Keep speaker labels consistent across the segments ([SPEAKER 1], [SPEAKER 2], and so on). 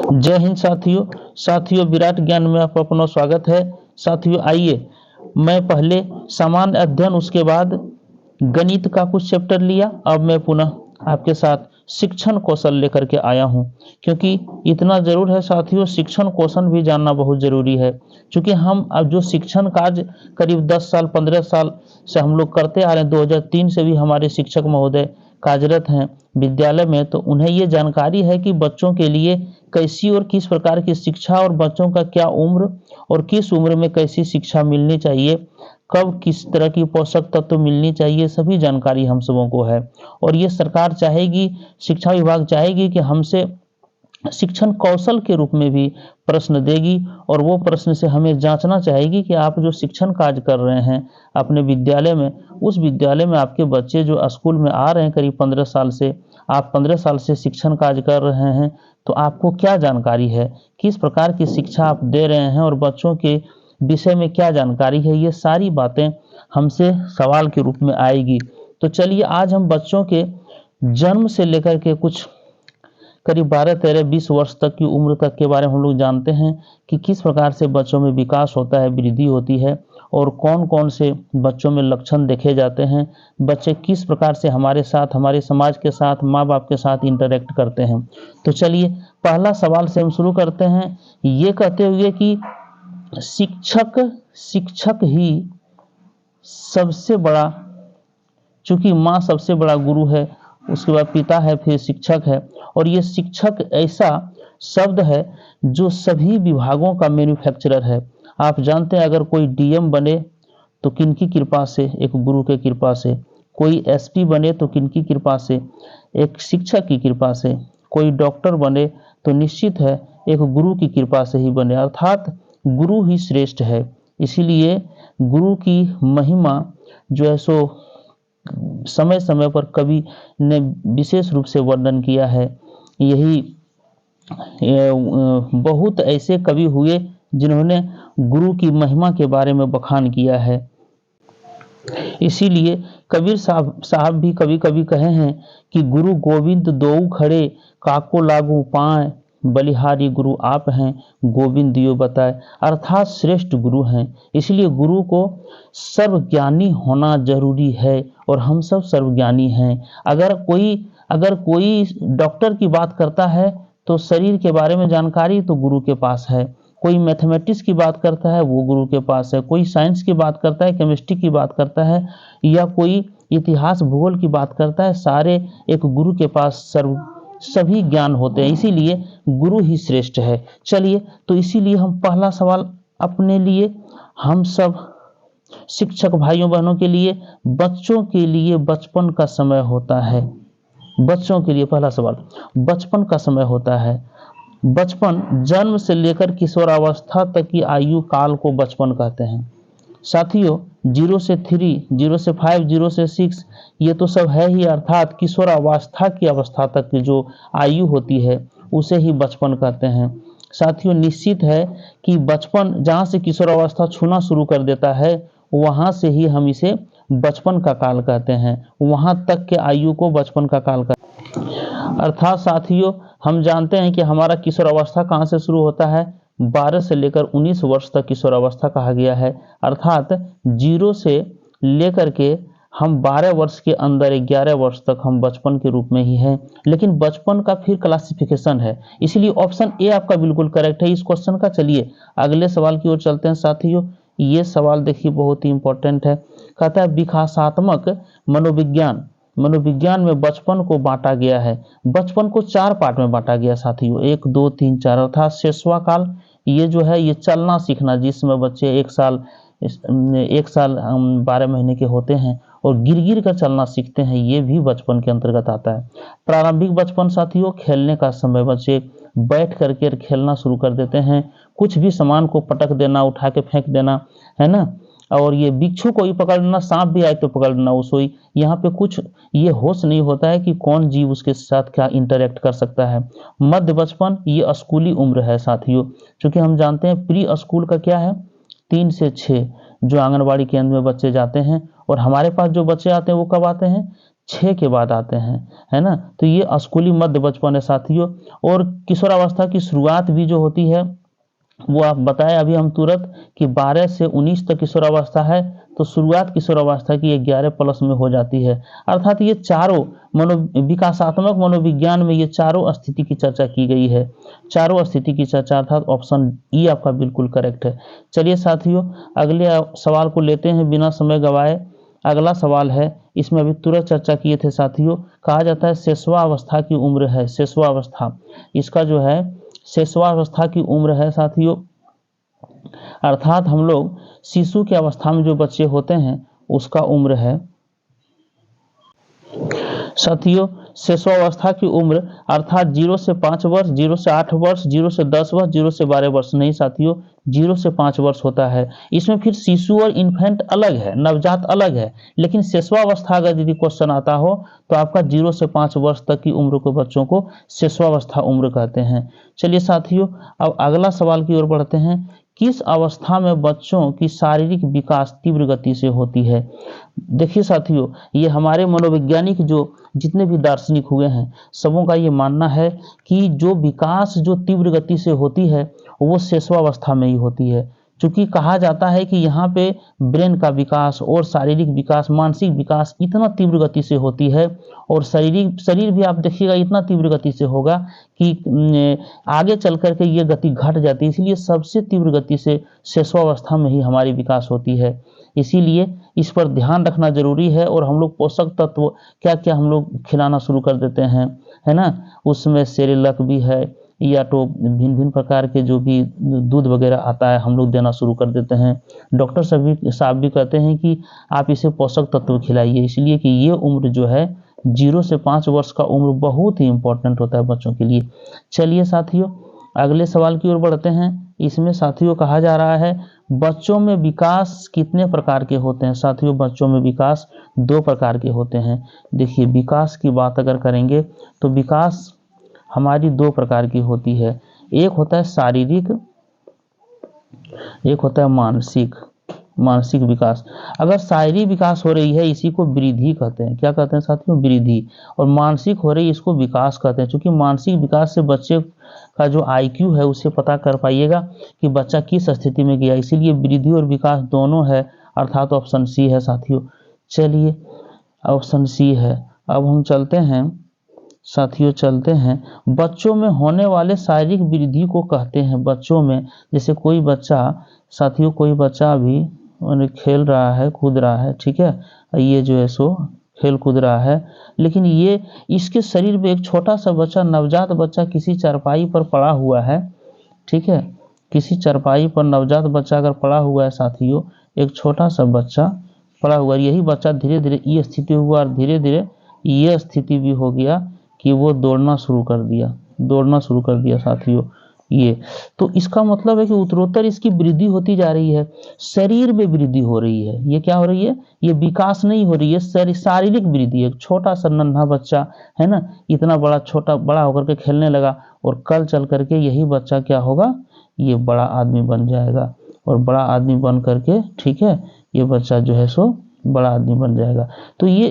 [SPEAKER 1] जय हिंद साथियों। विराट ज्ञान में आपका अपना स्वागत है। साथियों आइए, मैं पहले सामान्य अध्ययन उसके बाद गणित का कुछ चैप्टर लिया। अब मैं पुनः आपके साथ शिक्षण कौशल लेकर के आया हूं, क्योंकि इतना जरूर है साथियों, शिक्षण कौशल भी जानना बहुत जरूरी है। क्योंकि हम अब जो शिक्षण कार्य करीब 10 साल 15 साल से हम लोग करते आ रहे हैं, 2003 से भी हमारे शिक्षक महोदय कार्यरत हैं विद्यालय में, तो उन्हें ये जानकारी है कि बच्चों के लिए कैसी और किस प्रकार की शिक्षा और बच्चों का क्या उम्र और किस उम्र में कैसी शिक्षा मिलनी चाहिए, कब किस तरह की पोषक तत्व मिलनी चाहिए, सभी जानकारी हम सबों को है। और ये सरकार चाहेगी, शिक्षा विभाग चाहेगी कि हमसे शिक्षण कौशल के रूप में भी प्रश्न देगी, और वो प्रश्न से हमें जांचना चाहेगी कि आप जो शिक्षण कार्य कर रहे हैं अपने विद्यालय में, उस विद्यालय में आपके बच्चे जो स्कूल में आ रहे हैं करीब 15 साल से, आप 15 साल से शिक्षण कार्य कर रहे हैं, तो आपको क्या जानकारी है, किस प्रकार की शिक्षा आप दे रहे हैं और बच्चों के विषय में क्या जानकारी है, ये सारी बातें हमसे सवाल के रूप में आएगी। तो चलिए आज हम बच्चों के जन्म से लेकर के कुछ करीब 12, 13, 20 वर्ष तक की उम्र तक के बारे में हम लोग जानते हैं कि किस प्रकार से बच्चों में विकास होता है, वृद्धि होती है, और कौन कौन से बच्चों में लक्षण देखे जाते हैं, बच्चे किस प्रकार से हमारे साथ, हमारे समाज के साथ, माँ बाप के साथ इंटरेक्ट करते हैं। तो चलिए पहला सवाल से हम शुरू करते हैं, ये कहते हुए कि शिक्षक ही सबसे बड़ा, चूंकि माँ सबसे बड़ा गुरु है, उसके बाद पिता है, फिर शिक्षक है, और ये शिक्षक ऐसा शब्द है जो सभी विभागों का मैन्युफैक्चरर है। आप जानते हैं अगर कोई डीएम बने तो किनकी कृपा से, एक गुरु के कृपा से, कोई एसपी बने तो किनकी कृपा से, एक शिक्षक की कृपा से, कोई डॉक्टर बने तो निश्चित है एक गुरु की कृपा से ही बने, अर्थात गुरु ही श्रेष्ठ है। इसीलिए गुरु की महिमा जो है सो समय समय पर कवि ने विशेष रूप से वर्णन किया है। यही बहुत ऐसे कवि हुए जिन्होंने गुरु की महिमा के बारे में बखान किया है। इसीलिए कबीर साहब भी कभी कभी कहे हैं कि गुरु गोविंद दोऊ खड़े, काको लागू पाए, बलिहारी गुरु आप हैं, गोविंद दियो बताए, अर्थात श्रेष्ठ गुरु हैं। इसलिए गुरु को सर्वज्ञानी होना जरूरी है, और हम सब सर्वज्ञानी हैं। अगर कोई डॉक्टर की बात करता है तो शरीर के बारे में जानकारी तो गुरु के पास है, कोई मैथमेटिक्स की बात करता है वो गुरु के पास है, कोई साइंस की बात करता है, केमिस्ट्री की बात करता है, या कोई इतिहास भूगोल की बात करता है, सारे एक गुरु के पास सभी ज्ञान होते हैं। इसीलिए गुरु ही श्रेष्ठ है। चलिए, तो इसीलिए हम पहला सवाल अपने लिए, हम सब शिक्षक भाइयों बहनों के लिए, बच्चों के लिए बचपन का समय होता है। बच्चों के लिए पहला सवाल, बचपन का समय होता है। बचपन जन्म से लेकर किशोरावस्था तक की आयु काल को बचपन कहते हैं। साथियों 0 से 3, 0 से 5, 0 से 6 ये तो सब है ही, अर्थात किशोरावस्था की अवस्था तक की जो आयु होती है उसे ही बचपन कहते हैं। साथियों निश्चित है कि बचपन जहाँ से किशोरावस्था छूना शुरू कर देता है वहाँ से ही हम इसे बचपन का काल कहते हैं, वहाँ तक के आयु को बचपन का काल कहते हैं। अर्थात साथियों हम जानते हैं कि हमारा किशोरावस्था कहाँ से शुरू होता है, 12 से लेकर 19 वर्ष तक किशोरावस्था कहा गया है। अर्थात 0 से लेकर के हम 12 वर्ष के अंदर 11 वर्ष तक हम बचपन के रूप में ही हैं। लेकिन बचपन का फिर क्लासिफिकेशन है, इसलिए ऑप्शन ए आपका बिल्कुल करेक्ट है इस क्वेश्चन का। चलिए अगले सवाल की ओर चलते हैं साथियों। ये सवाल देखिए बहुत ही इंपॉर्टेंट है। कहता है विकासात्मक मनोविज्ञान में बचपन को बांटा गया है। बचपन को 4 पार्ट में बांटा गया साथियों, 1, 2, 3, 4, अर्थात शैशवा काल, ये जो है ये चलना सीखना, जिसमें बच्चे 1 साल 12 महीने के होते हैं और गिर गिर कर चलना सीखते हैं, ये भी बचपन के अंतर्गत आता है। प्रारंभिक बचपन साथियों खेलने का समय, बच्चे बैठ करके खेलना शुरू कर देते हैं, कुछ भी सामान को पटक देना, उठा के फेंक देना, है ना, और ये बिच्छू को ही पकड़ लेना, सांप भी आए तो पकड़ लेना, उसोई, यहाँ पे कुछ ये होश नहीं होता है कि कौन जीव उसके साथ क्या इंटरेक्ट कर सकता है। मध्य बचपन ये स्कूली उम्र है साथियों, क्योंकि हम जानते हैं प्री स्कूल का क्या है, 3 से 6 जो आंगनबाड़ी केंद्र में बच्चे जाते हैं, और हमारे पास जो बच्चे आते हैं वो कब आते हैं, 6 के बाद आते हैं, है ना। तो ये स्कूली मध्य बचपन है साथियों। और किशोरावस्था की शुरुआत भी जो होती है वो आप बताएं अभी हम तुरंत कि 12 से 19 तक किशोरावस्था है, तो शुरुआत किशोरावस्था की 11 प्लस में हो जाती है। अर्थात ये चारों विकासात्मक मनोविज्ञान में ये चारों स्थिति की चर्चा की गई है, चारों स्थिति की चर्चा, अर्थात ऑप्शन ई आपका बिल्कुल करेक्ट है। चलिए साथियों अगले सवाल को लेते हैं बिना समय गवाए। अगला सवाल है, इसमें अभी तुरंत चर्चा किए थे साथियों, कहा जाता है शेषवावस्था की उम्र है, शेषवावस्था इसका जो है शेषवावस्था की उम्र है साथियों। अर्थात हम लोग शिशु की अवस्था में जो बच्चे होते हैं उसका उम्र है साथियों। शेषवावस्था की उम्र अर्थात 0 से 5 वर्ष, 0 से 8 वर्ष, 0 से 10 वर्ष, 0 से 12 वर्ष नहीं साथियों, 0 से 5 वर्ष होता है। इसमें फिर शिशु और इन्फेंट अलग है, नवजात अलग है, लेकिन शेषवावस्था अगर यदि क्वेश्चन आता हो तो आपका 0 से 5 वर्ष तक की उम्र के बच्चों को शेषवावस्था उम्र कहते हैं। चलिए साथियों अब अगला सवाल की ओर बढ़ते हैं, किस अवस्था में बच्चों की शारीरिक विकास तीव्र गति से होती है। देखिए साथियों ये हमारे मनोवैज्ञानिक जो जितने भी दार्शनिक हुए हैं सबों का ये मानना है कि जो विकास जो तीव्र गति से होती है वो शेषवावस्था में ही होती है। चूंकि कहा जाता है कि यहाँ पे ब्रेन का विकास और शारीरिक विकास, मानसिक विकास इतना तीव्र गति से होती है, और शरीर भी आप देखिएगा इतना तीव्र गति से होगा कि आगे चल करके ये गति घट जाती है। इसलिए सबसे तीव्र गति से शेषवावस्था में ही हमारी विकास होती है। इसीलिए इस पर ध्यान रखना जरूरी है, और हम लोग पोषक तत्व क्या क्या हम लोग खिलाना शुरू कर देते हैं, है ना। उसमें सेरेलक भी है, या तो भिन्न भिन्न प्रकार के जो भी दूध वगैरह आता है हम लोग देना शुरू कर देते हैं। डॉक्टर साहब भी कहते हैं कि आप इसे पोषक तत्व खिलाइए, इसलिए कि ये उम्र जो है 0 से 5 वर्ष का उम्र बहुत ही इंपॉर्टेंट होता है बच्चों के लिए। चलिए साथियों अगले सवाल की ओर बढ़ते हैं। इसमें साथियों कहा जा रहा है बच्चों में विकास कितने प्रकार के होते हैं। साथियों बच्चों में विकास 2 प्रकार के होते हैं। देखिए विकास की बात अगर करेंगे तो विकास हमारी 2 प्रकार की होती है, एक होता है शारीरिक, एक होता है मानसिक विकास। अगर शारीरिक विकास हो रही है इसी को वृद्धि कहते हैं, क्या कहते हैं साथियों, वृद्धि। और मानसिक हो रही है इसको विकास कहते हैं। क्योंकि मानसिक विकास से बच्चे का जो IQ है उसे पता कर पाइएगा कि बच्चा किस स्थिति में गया, इसीलिए वृद्धि और विकास दोनों है, अर्थात ऑप्शन सी है साथियों। चलिए ऑप्शन सी है। अब हम चलते हैं साथियों, चलते हैं बच्चों में होने वाले शारीरिक वृद्धि को कहते हैं। बच्चों में जैसे कोई बच्चा साथियों, कोई बच्चा अभी खेल रहा है, कूद रहा है, ठीक है, ये जो है सो खेल कूद रहा है, लेकिन ये इसके शरीर में एक छोटा सा बच्चा, नवजात बच्चा किसी चारपाई पर पड़ा हुआ है, ठीक है, किसी चारपाई पर नवजात बच्चा अगर पड़ा हुआ है साथियों, एक छोटा सा बच्चा पड़ा हुआ है, यही बच्चा धीरे धीरे ये स्थिति हुआ और धीरे धीरे ये स्थिति भी हो गया कि वो दौड़ना शुरू कर दिया साथियों। ये तो इसका मतलब है कि उत्तरोत्तर इसकी वृद्धि होती जा रही है, शरीर में वृद्धि हो रही है। ये क्या हो रही है, ये विकास नहीं हो रही है, शारीरिक वृद्धि। एक छोटा सा नन्हा बच्चा है ना, इतना बड़ा होकर के खेलने लगा, और कल चल करके यही बच्चा क्या होगा, ये बड़ा आदमी बन जाएगा, और बड़ा आदमी बन करके, ठीक है, ये बच्चा जो है सो बड़ा आदमी बन जाएगा। तो ये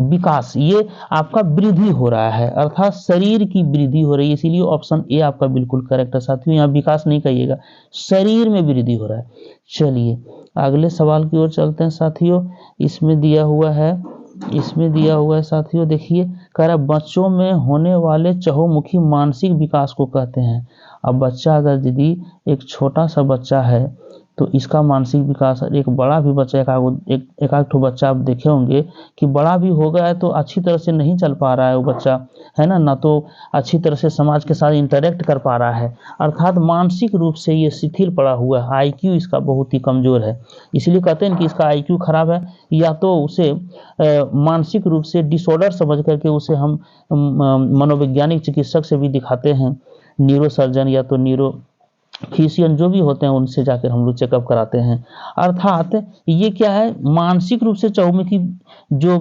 [SPEAKER 1] विकास, ये आपका वृद्धि हो रहा है, अर्थात शरीर की वृद्धि हो रही है, इसीलिए ऑप्शन ए आपका बिल्कुल करेक्ट है साथियों। यहाँ विकास नहीं कहिएगा, शरीर में वृद्धि हो रहा है। चलिए अगले सवाल की ओर चलते हैं साथियों। इसमें दिया हुआ है साथियों, देखिए कह रहा है बच्चों में होने वाले चहुमुखी मानसिक विकास को कहते हैं। अब बच्चा अगर यदि एक छोटा सा बच्चा है तो इसका मानसिक विकास, एक बड़ा भी बच्चा, एक आध ठो बच्चा आप देखे होंगे कि बड़ा भी हो गया है तो अच्छी तरह से नहीं चल पा रहा है वो बच्चा, है ना तो अच्छी तरह से समाज के साथ इंटरेक्ट कर पा रहा है, अर्थात मानसिक रूप से ये शिथिल पड़ा हुआ है, IQ इसका बहुत ही कमजोर है। इसलिए कहते हैं कि इसका IQ खराब है, या तो उसे मानसिक रूप से डिसऑर्डर समझ करके उसे हम मनोवैज्ञानिक चिकित्सक से भी दिखाते हैं, न्यूरो सर्जन या तो न्यूरो फिजिशियन जो भी होते हैं उनसे जाकर हम लोग चेकअप कराते हैं। अर्थात ये क्या है, मानसिक रूप से चहुमुखी जो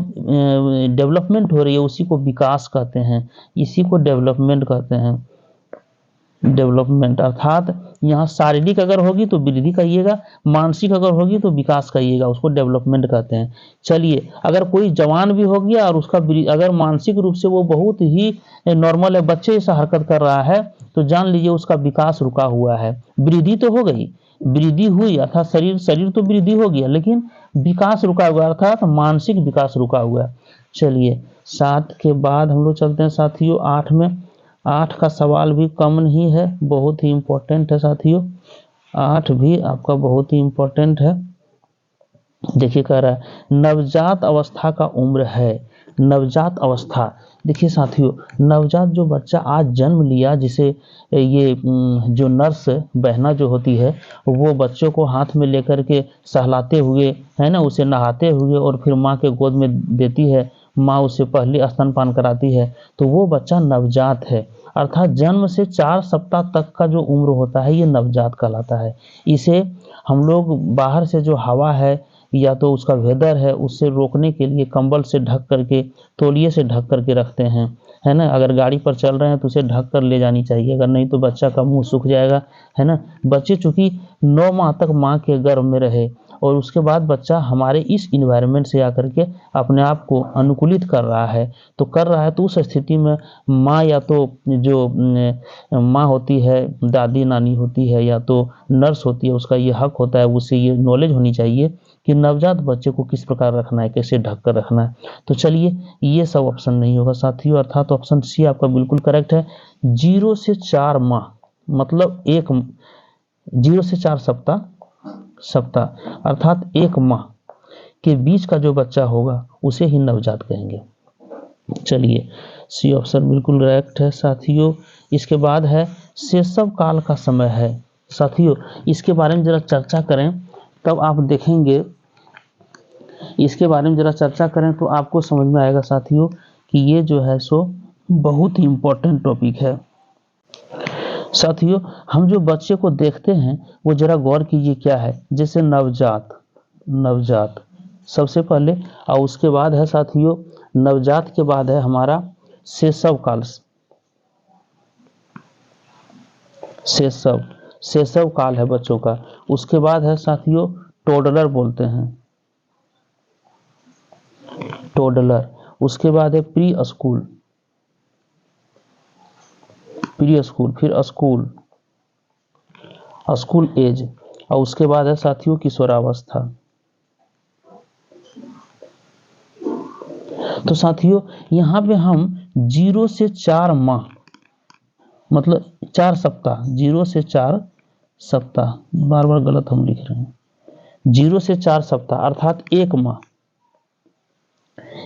[SPEAKER 1] डेवलपमेंट हो रही है उसी को विकास कहते हैं, इसी को डेवलपमेंट कहते हैं। डेवलपमेंट, अर्थात यहाँ शारीरिक अगर होगी तो वृद्धि कहिएगा, मानसिक अगर होगी तो विकास कहिएगा, उसको डेवलपमेंट कहते हैं। चलिए, अगर कोई जवान भी हो गया और उसका अगर मानसिक रूप से वो बहुत ही नॉर्मल है, बच्चे जैसा हरकत कर रहा है, तो जान लीजिए उसका विकास रुका हुआ है। वृद्धि तो हो गई, वृद्धि हुई, अर्थात शरीर तो वृद्धि हो गया, लेकिन विकास रुका हुआ, अर्थात मानसिक विकास रुका हुआ है। चलिए, 7 के बाद हम लोग चलते हैं साथियों 8 में। 8 का सवाल भी कम नहीं है, बहुत ही इम्पोर्टेंट है साथियों। 8 भी आपका बहुत ही इम्पोर्टेंट है। देखिए, कह रहा है नवजात अवस्था का उम्र है। नवजात अवस्था, देखिए साथियों, नवजात जो बच्चा आज जन्म लिया, जिसे ये जो नर्स बहना जो होती है, वो बच्चों को हाथ में लेकर के सहलाते हुए, है ना, उसे नहाते हुए और फिर माँ के गोद में देती है, माँ उसे पहले स्तनपान कराती है, तो वो बच्चा नवजात है। अर्थात जन्म से 4 सप्ताह तक का जो उम्र होता है, ये नवजात कहलाता है। इसे हम लोग बाहर से जो हवा है या तो उसका वेदर है, उससे रोकने के लिए कंबल से ढक करके, तौलिए से ढक करके रखते हैं, है ना। अगर गाड़ी पर चल रहे हैं तो उसे ढक कर ले जानी चाहिए, अगर नहीं तो बच्चा का मुंह सूख जाएगा, है ना। बच्चे चूंकि 9 माह तक माँ के गर्भ में रहे और उसके बाद बच्चा हमारे इस इन्वायरमेंट से आकर के अपने आप को अनुकूलित कर रहा है, तो उस स्थिति में माँ या तो जो माँ होती है, दादी नानी होती है, या तो नर्स होती है, उसका ये हक होता है, उसे ये नॉलेज होनी चाहिए कि नवजात बच्चे को किस प्रकार रखना है, कैसे ढक कर रखना है। तो चलिए, ये सब ऑप्शन नहीं होगा साथियों, अर्थात ऑप्शन सी आपका बिल्कुल करेक्ट है। 0 से 4 माह, मतलब 0 से 4 सप्ताह अर्थात 1 माह के बीच का जो बच्चा होगा उसे ही नवजात कहेंगे। चलिए, सी ऑप्शन बिल्कुल करेक्ट है साथियों। इसके बाद है शैशव काल का समय है। साथियों, इसके बारे में जरा चर्चा करें, तब आप देखेंगे, इसके बारे में जरा चर्चा करें तो आपको समझ में आएगा साथियों कि ये जो है सो बहुत ही इम्पोर्टेंट टॉपिक है। साथियों, हम जो बच्चे को देखते हैं वो जरा गौर कीजिए क्या है। जैसे नवजात सबसे पहले, और उसके बाद है साथियों, नवजात के बाद है हमारा शैशव काल। शैशव काल है बच्चों का। उसके बाद है साथियों टोडलर बोलते हैं, टोडलर। उसके बाद है प्री स्कूल, फिर स्कूल एज, और उसके बाद है साथियों किशोरावस्था। तो साथियों, यहाँ पे हम 0 से 4 माह, मतलब 4 सप्ताह, 0 से 4 सप्ताह, बार बार गलत हम लिख रहे हैं, 0 से 4 सप्ताह अर्थात 1 माह।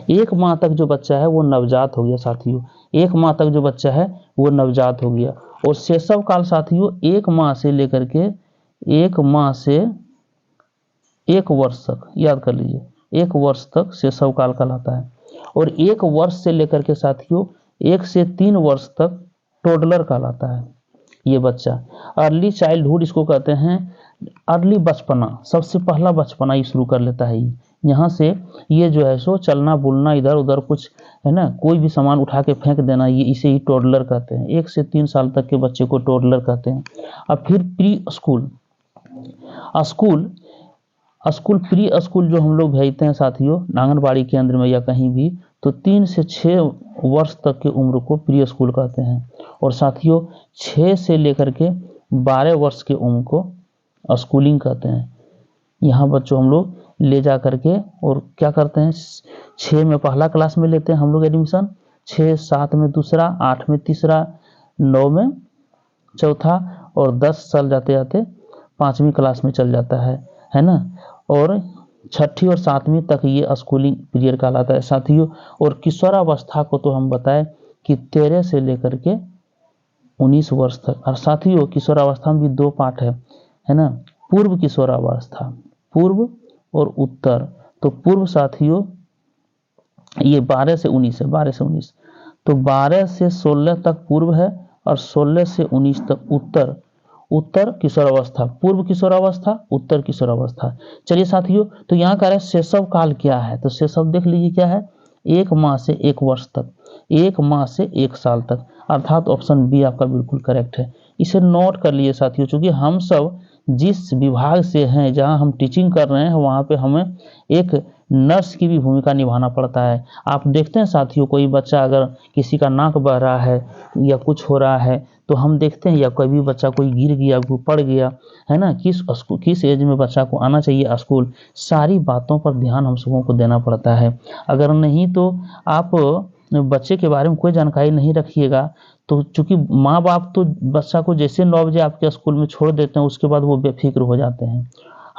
[SPEAKER 1] 1 माह तक जो बच्चा है वो नवजात हो गया साथियों। 1 माह तक जो बच्चा है वो नवजात हो गया। और शैशव काल साथियों 1 माह से लेकर के 1 माह से 1 वर्ष तक, याद कर लीजिए, 1 वर्ष तक शैशव काल कहलाता है। और 1 वर्ष से लेकर के साथियों 1 से 3 वर्ष तक टोडलर कहलाता है ये बच्चा। अर्ली चाइल्डहुड इसको कहते हैं, अर्ली बचपना, सबसे पहला बचपना ये शुरू कर लेता है। यहाँ से ये जो है सो चलना बुलना, इधर उधर कुछ, है ना, कोई भी सामान उठा के फेंक देना, ये इसे ही टोडलर कहते हैं। 1 से 3 साल तक के बच्चे को टोडलर कहते हैं। अब फिर प्री स्कूल, प्री स्कूल जो हम लोग भेजते हैं साथियों आंगनबाड़ी केंद्र में या कहीं भी, तो 3 से 6 वर्ष तक की उम्र को प्री स्कूल कहते हैं। और साथियों 6 से लेकर के 12 वर्ष की उम्र को स्कूलिंग कहते हैं। यहाँ बच्चों हम लोग ले जा करके और क्या करते हैं, 6 में पहला क्लास में लेते हैं हम लोग एडमिशन, 6, 7 में दूसरा, 8 में तीसरा, 9 में चौथा, और 10 साल जाते जाते 5वीं क्लास में चल जाता है ना। और 6ठी और 7वीं तक ये स्कूलिंग पीरियड कहलाता है साथियों। और किशोरावस्था को तो हम बताएं कि 13 से लेकर के 19 वर्ष तक। और साथियों किशोरावस्था में भी 2 पार्ट है ना, पूर्व किशोरावस्था, पूर्व और उत्तर। तो पूर्व साथियों ये 12 से 19 है, 12 से 19, तो 12 से 16 तक पूर्व है और 16 से 19 तक उत्तर किशोरावस्था, पूर्व किशोरावस्था, उत्तर किशोरावस्था। चलिए साथियों, तो यहाँ कह रहे हैं शैशव काल क्या है, तो शैशव देख लीजिए क्या है, 1 माह से 1 वर्ष तक, 1 माह से 1 साल तक, अर्थात ऑप्शन बी आपका बिल्कुल करेक्ट है। इसे नोट कर लिए साथियों, चूंकि हम सब जिस विभाग से हैं, जहां हम टीचिंग कर रहे हैं, वहां पे हमें एक नर्स की भी भूमिका निभाना पड़ता है। आप देखते हैं साथियों, कोई बच्चा अगर किसी का नाक बह रहा है या कुछ हो रहा है तो हम देखते हैं, या कोई भी बच्चा कोई गिर गया, कोई पड़ गया है ना, किस एज में बच्चा को आना चाहिए स्कूल, सारी बातों पर ध्यान हम सबों को देना पड़ता है। अगर नहीं तो आप बच्चे के बारे में कोई जानकारी नहीं रखिएगा तो चूंकि माँ बाप तो बच्चा को जैसे 9 बजे आपके स्कूल में छोड़ देते हैं, उसके बाद वो बेफिक्र हो जाते हैं।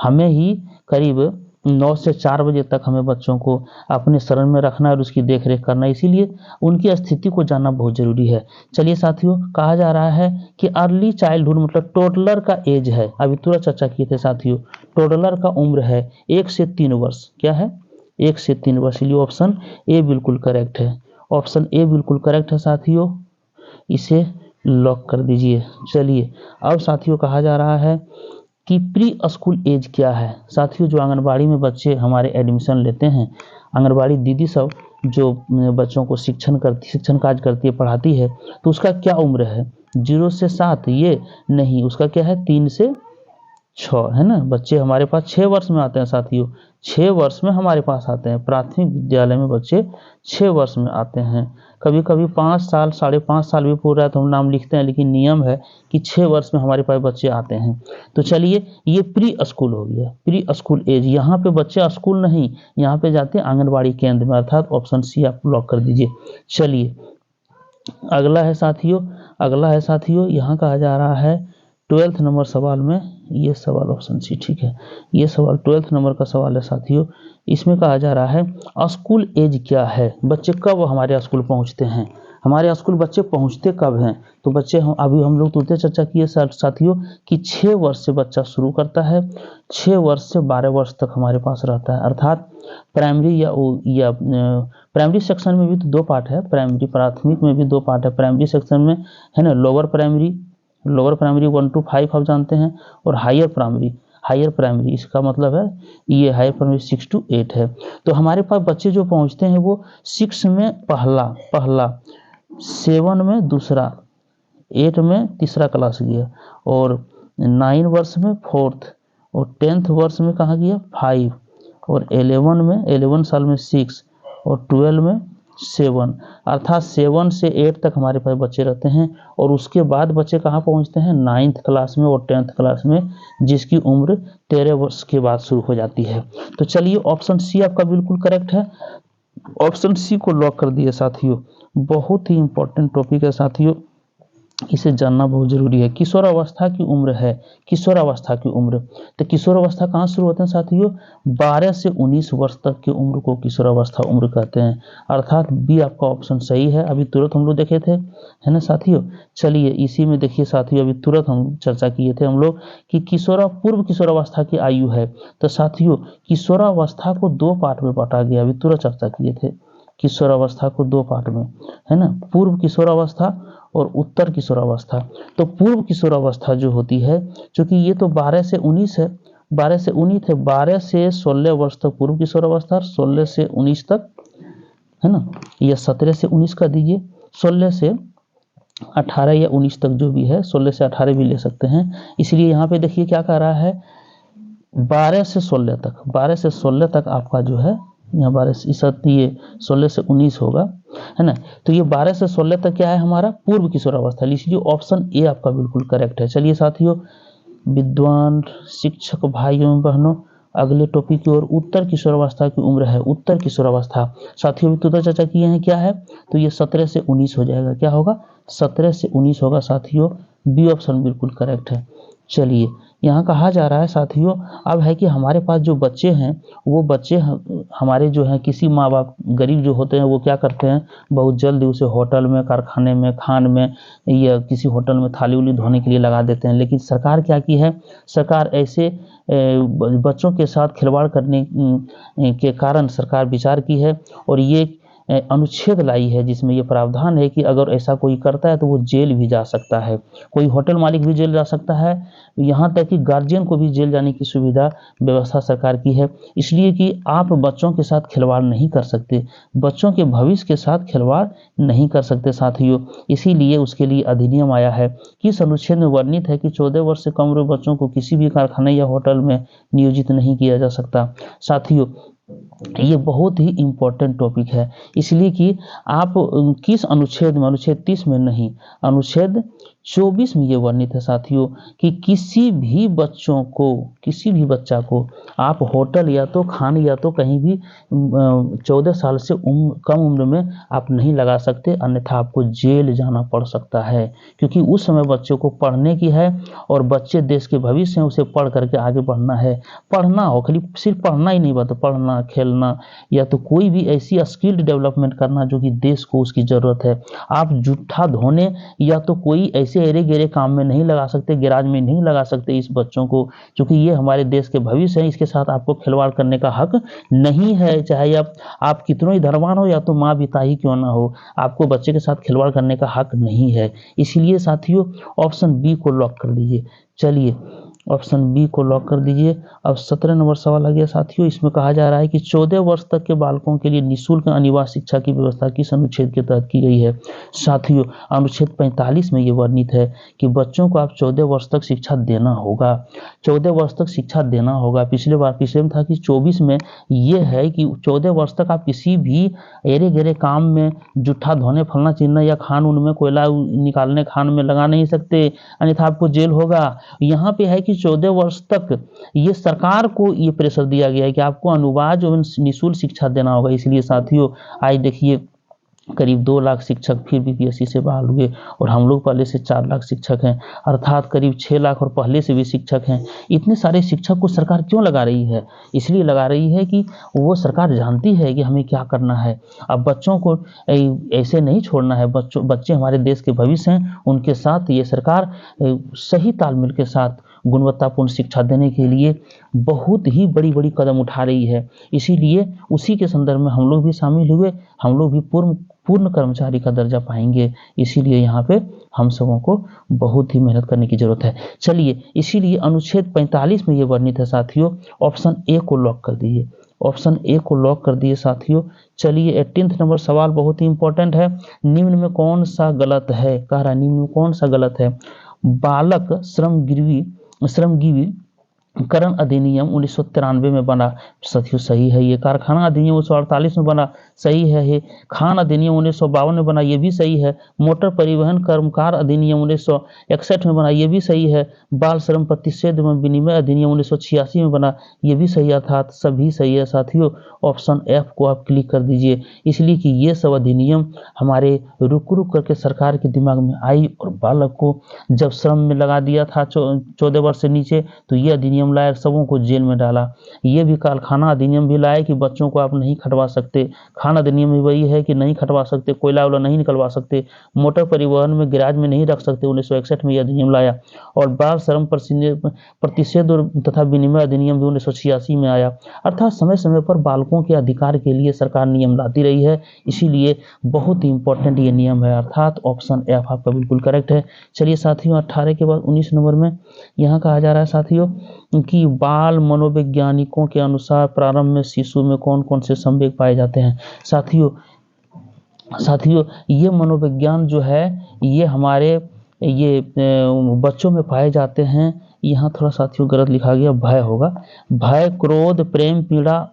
[SPEAKER 1] हमें ही करीब 9 से 4 बजे तक हमें बच्चों को अपने शरण में रखना है और उसकी देख रेख करना है, इसीलिए उनकी स्थिति को जानना बहुत जरूरी है। चलिए साथियों, कहा जा रहा है कि अर्ली चाइल्डहुड मतलब टोडलर का एज है, अभी तुरंत चर्चा किए थे साथियों, टोडलर का उम्र है 1 से 3 वर्ष। क्या है? 1 से 3 वर्ष। इसलिए ऑप्शन ए बिल्कुल करेक्ट है। ऑप्शन ए बिल्कुल करेक्ट है साथियों, इसे लॉक कर दीजिए। चलिए अब साथियों, कहा जा रहा है कि प्री स्कूल एज क्या है। साथियों, जो आंगनबाड़ी में बच्चे हमारे एडमिशन लेते हैं, आंगनबाड़ी दीदी सब जो बच्चों को शिक्षण कार्य करती है, पढ़ाती है, तो उसका क्या उम्र है? 0 से 7? ये नहीं, उसका क्या है? 3 से 6 है ना। बच्चे हमारे पास 6 वर्ष में आते हैं साथियों, 6 वर्ष में हमारे पास आते हैं। प्राथमिक विद्यालय में बच्चे 6 वर्ष में आते हैं। कभी कभी 5 साल 5.5 साल भी पूरा है तो हम नाम लिखते हैं, लेकिन नियम है कि 6 वर्ष में हमारे पास बच्चे आते हैं। तो चलिए, ये प्री स्कूल हो गया, प्री स्कूल एज। यहाँ पे बच्चे स्कूल नहीं, यहाँ पे जाते हैं आंगनबाड़ी केंद्र में, अर्थात ऑप्शन सी आप लॉक कर दीजिए। चलिए अगला है साथियों, यहाँ कहा जा रहा है 12th नंबर सवाल में, ये सवाल ऑप्शन सी ठीक है, ये सवाल 12th नंबर का सवाल है साथियों। इसमें कहा जा रहा है स्कूल एज क्या है, बच्चे कब हमारे स्कूल पहुंचते हैं, हमारे स्कूल बच्चे पहुंचते कब हैं। तो बच्चे अभी हम लोग तुरंत चर्चा किए साथियों कि 6 वर्ष से बच्चा शुरू करता है, 6 वर्ष से 12 वर्ष तक हमारे पास रहता है। अर्थात प्राइमरी या प्राइमरी सेक्शन में भी तो 2 पार्ट है, प्राइमरी प्राथमिक में भी 2 पार्ट है। प्राइमरी सेक्शन में है ना लोअर प्राइमरी 1 to 5 आप जानते हैं, और हायर प्राइमरी इसका मतलब है ये हायर प्राइमरी 6 to 8 है। तो हमारे पास बच्चे जो पहुंचते हैं वो 6 में पहला 7 में दूसरा, 8 में तीसरा क्लास गया, और 9 वर्ष में 4th, और 10th वर्ष में कहाँ गया 5, और 11 साल में 6, और 12 में 7। अर्थात 7 से 8 तक हमारे पास बच्चे रहते हैं, और उसके बाद बच्चे कहाँ पहुँचते हैं 9th क्लास में और 10th क्लास में, जिसकी उम्र 13 वर्ष के बाद शुरू हो जाती है। तो चलिए ऑप्शन सी आपका बिल्कुल करेक्ट है, ऑप्शन सी को लॉक कर दिए साथियों। बहुत ही इंपॉर्टेंट टॉपिक है साथियों, इसे जानना बहुत जरूरी है। किशोरावस्था की उम्र है, किशोरावस्था की उम्र, तो किशोरावस्था कहाँ शुरू होते हैं साथियों? 12 से 19 वर्ष तक की उम्र को किशोरावस्था उम्र कहते हैं। अर्थात बी आपका ऑप्शन सही है, अभी तुरंत हम लोग देखे थे, है ना साथियों। चलिए इसी में देखिए साथियों, अभी तुरंत हम चर्चा किए थे हम लोग कि पूर्व किशोरावस्था की आयु है। तो साथियों किशोरावस्था को 2 पार्ट में बांटा गया, अभी तुरंत चर्चा किए थे। किशोरावस्था को 2 पार्ट में, है ना, पूर्व किशोरावस्था और उत्तर किशोरावस्था। तो पूर्व किशोरावस्था जो होती है, क्योंकि ये तो 12 से 19 है, 12 से 19 है, 12 से 16 वर्ष तक पूर्व किशोरावस्था, 16 से 19 तक, है ना, या 17 से 19 का दीजिए, 16 से 18 या 19 तक जो भी है, 16 से 18 भी ले सकते हैं। इसलिए यहाँ पे देखिए क्या कह रहा है, 12 से 16 तक, 12 से 16 तक आपका जो है यहाँ 16 से 19 होगा, है ना। तो ये 12 से 16 तक क्या है हमारा पूर्व किशोरावस्था, इसलिए ऑप्शन ए आपका बिल्कुल करेक्ट है। चलिए साथियों, विद्वान शिक्षक भाइयों एवं बहनों, अगले टॉपिक की ओर, उत्तर किशोरावस्था की उम्र है, उत्तर किशोरावस्था। साथियों अभी तो चर्चा किए हैं क्या है, तो ये 17 से 19 हो जाएगा। क्या होगा? 17 से 19 होगा साथियों, बी ऑप्शन बिल्कुल करेक्ट है। चलिए यहाँ कहा जा रहा है साथियों, अब है कि हमारे पास जो बच्चे हैं, वो बच्चे हमारे जो हैं, किसी माँ बाप गरीब जो होते हैं वो क्या करते हैं, बहुत जल्दी उसे होटल में, कारखाने में, खान में, या किसी होटल में थाली उली धोने के लिए लगा देते हैं। लेकिन सरकार क्या की है, सरकार ऐसे बच्चों के साथ खिलवाड़ करने के कारण सरकार विचार की है, और ये अनुच्छेद लाई है जिसमें ये प्रावधान है कि अगर ऐसा कोई करता है तो वो जेल भी जा सकता है, कोई होटल मालिक भी जेल जा सकता है, यहाँ तक कि गार्जियन को भी जेल जाने की सुविधा व्यवस्था सरकार की है। इसलिए कि आप बच्चों के साथ खिलवाड़ नहीं कर सकते, बच्चों के भविष्य के साथ खिलवाड़ नहीं कर सकते साथियों, इसीलिए उसके लिए अधिनियम आया है। किस अनुच्छेद में वर्णित है कि 14 वर्ष से कम उम्र बच्चों को किसी भी कारखाने या होटल में नियोजित नहीं किया जा सकता। साथियों ये बहुत ही इम्पोर्टेंट टॉपिक है, इसलिए कि आप किस अनुच्छेद में, अनुच्छेद 30 में नहीं, अनुच्छेद 24 में ये वर्णित है साथियों कि किसी भी बच्चों को, किसी भी बच्चा को आप होटल या तो खाने या तो कहीं भी 14 साल से कम उम्र में आप नहीं लगा सकते, अन्यथा आपको जेल जाना पड़ सकता है, क्योंकि उस समय बच्चों को पढ़ने की है और बच्चे देश के भविष्य हैं, उसे पढ़ करके आगे बढ़ना है। पढ़ना हो, खाली सिर्फ पढ़ना ही नहीं, बात पढ़ना, खेलना या तो कोई भी ऐसी स्किल्ड डेवलपमेंट करना जो कि देश को उसकी ज़रूरत है। आप जूठा धोने या तो कोई ऐसे एरे गेरे काम में नहीं लगा सकते, गैराज में नहीं लगा सकते इस बच्चों को, क्योंकि ये हमारे देश के भविष्य है, इसके साथ आपको खिलवाड़ करने का हक नहीं है। चाहे आप कितनों ही धनवान हो या तो माँ पिता ही क्यों ना हो, आपको बच्चे के साथ खिलवाड़ करने का हक नहीं है। इसलिए साथियों ऑप्शन बी को लॉक कर दीजिए। चलिए ऑप्शन बी को लॉक कर दीजिए। अब 17 नंबर सवाल आ गया साथियों, इसमें कहा जा रहा है कि 14 वर्ष तक के बालकों के लिए निःशुल्क अनिवार्य शिक्षा की व्यवस्था किस अनुच्छेद के तहत की गई है। साथियों अनुच्छेद 45 में ये वर्णित है कि बच्चों को आप 14 वर्ष तक शिक्षा देना होगा, 14 वर्ष तक शिक्षा देना होगा। पिछले में था कि 24 में ये है कि 14 वर्ष तक आप किसी भी एरे गेरे काम में जूठा धोने, फलना चिलना या खान उन में कोयला निकालने खान में लगा नहीं सकते, अन्यथा आपको जेल होगा। यहाँ पे है कि 14 वर्ष तक ये सरकार को ये प्रेशर दिया गया है कि आपको अनुवाद एवं निःशुल्क शिक्षा देना होगा। इसलिए साथियों आज देखिए करीब 2 लाख शिक्षक फिर बीपीएससी से बहाल हुए और हम लोग पहले से 4 लाख शिक्षक हैं, अर्थात करीब 6 लाख और पहले से भी शिक्षक हैं। इतने सारे शिक्षक को सरकार क्यों लगा रही है? इसलिए लगा रही है कि वो सरकार जानती है कि हमें क्या करना है। अब बच्चों को ऐसे नहीं छोड़ना है, बच्चे हमारे देश के भविष्य हैं, उनके साथ ये सरकार सही तालमेल के साथ गुणवत्तापूर्ण शिक्षा देने के लिए बहुत ही बड़ी बड़ी कदम उठा रही है। इसीलिए उसी के संदर्भ में हम लोग भी शामिल हुए, हम लोग भी पूर्ण कर्मचारी का दर्जा पाएंगे। इसीलिए यहाँ पे हम सबों को बहुत ही मेहनत करने की जरूरत है। चलिए इसीलिए अनुच्छेद 45 में ये वर्णित है साथियों, ऑप्शन ए को लॉक कर दीजिए, ऑप्शन ए को लॉक कर दिए साथियों। चलिए 18 नंबर सवाल बहुत ही इंपॉर्टेंट है, निम्न में कौन सा गलत है, कह रहा निम्न में कौन सा गलत है। बालक श्रमजीवी करण अधिनियम 1993 में बना, साथियों सही है ये। कारखाना अधिनियम 1948 में बना, सही है ये। खान अधिनियम 1952 में बना, ये भी सही है। मोटर परिवहन कर्मकार अधिनियम 1961 में बना, ये भी सही है। बाल श्रम प्रतिषेध एवं विनिमय अधिनियम 1986 में बना, ये भी सही, अर्थात सभी सही है साथियों। ऑप्शन एफ को आप क्लिक कर दीजिए, इसलिए कि ये सब अधिनियम हमारे रुक रुक करके सरकार के दिमाग में आई और बालक को जब श्रम में लगा दिया था 14 वर्ष से नीचे, तो ये अधिनियम लाया, सबों को जेल में डाला। ये भी कारखाना अधिनियम भी लाया कि बच्चों को आप नहीं खटवा सकते, खान अधिनियम भी वही है कि नहीं खटवा सकते, कोयला वोला नहीं निकलवा सकते, मोटर परिवहन में गैराज में नहीं रख सकते, 1961 में यह अधिनियम लाया। और बाल श्रम प्रतिषेध तथा विनिमय अधिनियम भी 1986 में आया। अर्थात समय समय पर बालकों के अधिकार के लिए सरकार नियम लाती रही है, इसीलिए बहुत ही इंपॉर्टेंट ये नियम है, अर्थात ऑप्शन एफ आपका बिल्कुल करेक्ट है। चलिए साथियों 18 के बाद 19 नंबर में यहाँ कहा जा रहा है साथियों कि बाल मनोवैज्ञानिकों के अनुसार प्रारंभ में शिशु में कौन कौन से संवेग पाए जाते हैं। साथियों ये मनोविज्ञान जो है ये हमारे ये बच्चों में पाए जाते हैं। यहाँ थोड़ा साथियों गलत लिखा गया, भय होगा, भय, क्रोध, प्रेम, पीड़ा,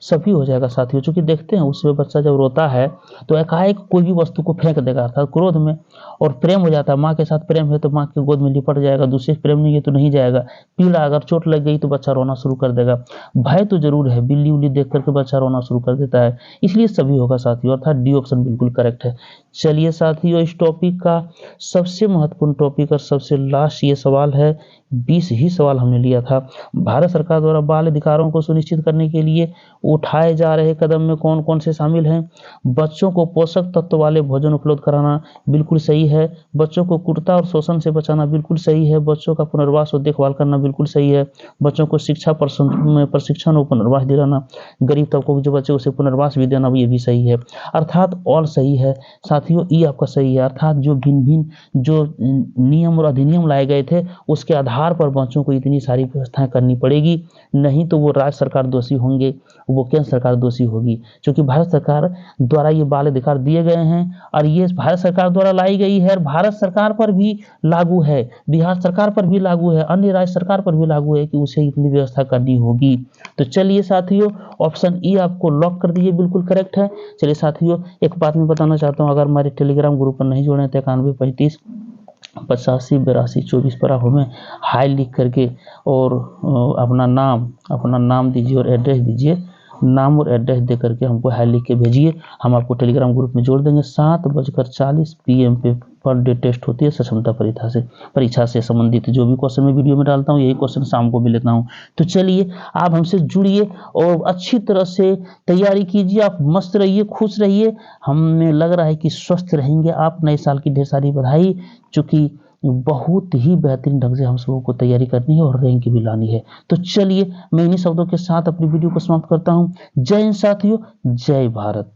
[SPEAKER 1] सभी हो जाएगा साथियों। चूंकि देखते हैं उसमें बच्चा जब रोता है तो एकाएक कोई भी वस्तु को फेंक देगा, अर्थात क्रोध में। और प्रेम हो जाता है, माँ के साथ प्रेम है तो माँ के गोद में लिपट जाएगा, दूसरे प्रेम नहीं है तो नहीं जाएगा। पीड़ा, अगर चोट लग गई तो बच्चा रोना शुरू कर देगा। भय तो जरूर है, बिल्ली उल्ली देख करके बच्चा रोना शुरू कर देता है, इसलिए सभी होगा साथियों, अर्थात डी ऑप्शन बिल्कुल करेक्ट है। चलिए साथियों इस टॉपिक का सबसे महत्वपूर्ण टॉपिक और सबसे लास्ट ये सवाल है, 20 ही सवाल हमने लिया था। भारत सरकार द्वारा बाल अधिकारों को सुनिश्चित करने के लिए उठाए जा रहे कदम में कौन कौन से शामिल हैं? बच्चों को पोषक तत्व वाले भोजन उपलब्ध कराना बिल्कुल सही है। बच्चों को कुर्ता और शोषण से बचाना बिल्कुल सही है। बच्चों का पुनर्वास और देखभाल करना बिल्कुल सही है। बच्चों को शिक्षा प्रशिक्षण और पुनर्वास दिलाना, गरीब तबकों के जो बच्चे उसे पुनर्वास भी देना, ये भी सही है। अर्थात ऑल सही है साथियों, ये आपका सही है। अर्थात जो भिन्न भिन्न जो नियम और अधिनियम लाए गए थे उसके आधार पर बच्चों को इतनी सारी व्यवस्थाएं करनी पड़ेगी, नहीं तो वो राज्य सरकार दोषी होंगे, वो केंद्र सरकार दोषी होगी। क्योंकि भारत सरकार द्वारा ये बाल अधिकार दिए गए हैं और ये भारत सरकार द्वारा लाई गई है और भारत सरकार पर भी लागू है, बिहार सरकार पर भी लागू है, अन्य राज्य सरकार पर भी लागू है कि उसे इतनी व्यवस्था करनी होगी। तो चलिए साथियों, ऑप्शन ई आपको लॉक कर दिए, बिल्कुल करेक्ट है। चलिए साथियों, एक बात मैं बताना चाहता हूँ, अगर हमारे टेलीग्राम ग्रुप पर नहीं जुड़े तो 9135 85 82 24 पर आप हमें हाई लिख करके और अपना नाम दीजिए और एड्रेस दीजिए, नाम और एड्रेस दे करके हमको हाई लिख के भेजिए, हम आपको टेलीग्राम ग्रुप में जोड़ देंगे। 7:40 PM पे पर डे टेस्ट होती है सक्षमता परीक्षा से संबंधित जो भी क्वेश्चन मैं वीडियो में डालता हूँ, यही क्वेश्चन शाम को भी लेता हूँ। तो चलिए, आप हमसे जुड़िए और अच्छी तरह से तैयारी कीजिए, आप मस्त रहिए, खुश रहिए। हमें लग रहा है कि स्वस्थ रहेंगे आप। नए साल की ढेर सारी बधाई, चूंकि बहुत ही बेहतरीन ढंग से हम सबों को तैयारी करनी है और रैंक भी लानी है। तो चलिए, मैं इन्हीं शब्दों के साथ अपनी वीडियो को समाप्त करता हूँ। जय हिंद साथियों, जय भारत।